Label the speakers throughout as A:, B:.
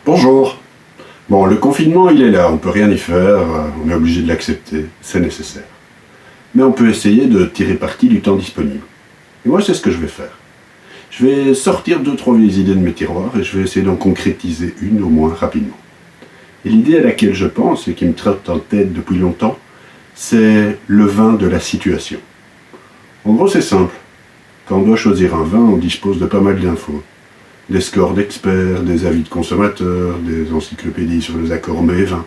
A: Bonjour. Bon, le confinement, il est là, on peut rien y faire, on est obligé de l'accepter, c'est nécessaire. Mais on peut essayer de tirer parti du temps disponible. Et moi, c'est ce que je vais faire. Je vais sortir 2-3 vieilles idées de mes tiroirs et je vais essayer d'en concrétiser une au moins rapidement. Et l'idée à laquelle je pense et qui me trotte en tête depuis longtemps, c'est le vin de la situation. En gros, c'est simple. Quand on doit choisir un vin, on dispose de pas mal d'infos. Des scores d'experts, des avis de consommateurs, des encyclopédies sur les accords mets et vins.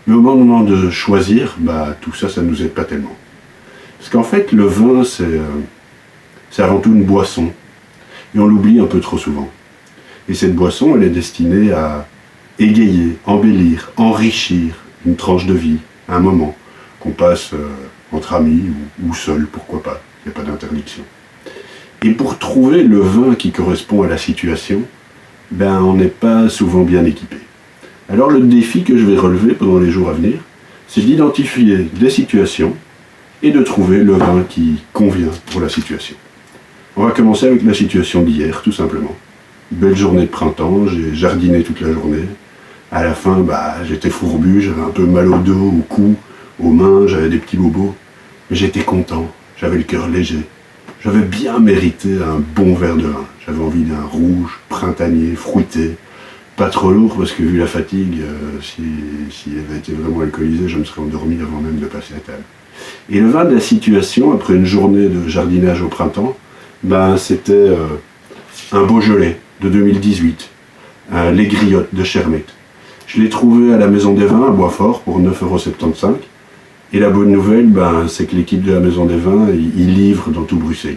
A: Mais au moment de choisir, tout ça, ça ne nous aide pas tellement. Parce qu'en fait, le vin, c'est avant tout une boisson. Et on l'oublie un peu trop souvent. Et cette boisson, elle est destinée à égayer, embellir, enrichir une tranche de vie, un moment, qu'on passe entre amis ou seul, pourquoi pas, il n'y a pas d'interdiction. Et pour trouver le vin qui correspond à la situation, on n'est pas souvent bien équipé. Alors le défi que je vais relever pendant les jours à venir, c'est d'identifier des situations et de trouver le vin qui convient pour la situation. On va commencer avec la situation d'hier, tout simplement. Belle journée de printemps, j'ai jardiné toute la journée. À la fin, j'étais fourbu, j'avais un peu mal au dos, au cou, aux mains, j'avais des petits bobos. Mais j'étais content, j'avais le cœur léger. J'avais bien mérité un bon verre de vin. J'avais envie d'un rouge, printanier, fruité. Pas trop lourd parce que vu la fatigue, s'il avait été vraiment alcoolisé, je me serais endormi avant même de passer à table. Et le vin de la situation, après une journée de jardinage au printemps, c'était un Beaujolais de 2018, Les Griottes de Chermette. Je l'ai trouvé à la Maison des Vins à Boisfort pour 9,75 €. Et la bonne nouvelle, c'est que l'équipe de la Maison des Vins, il livre dans tout Bruxelles.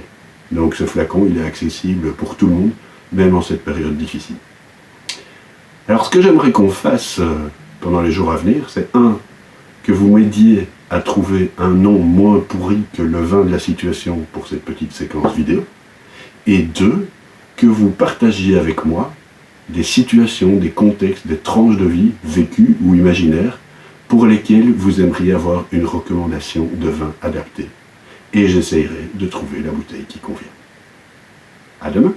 A: Donc ce flacon, il est accessible pour tout le monde, même en cette période difficile. Alors ce que j'aimerais qu'on fasse pendant les jours à venir, c'est que vous m'aidiez à trouver un nom moins pourri que le vin de la situation pour cette petite séquence vidéo. Et 2, que vous partagiez avec moi des situations, des contextes, des tranches de vie vécues ou imaginaires pour lesquelles vous aimeriez avoir une recommandation de vin adapté. Et j'essayerai de trouver la bouteille qui convient. À demain!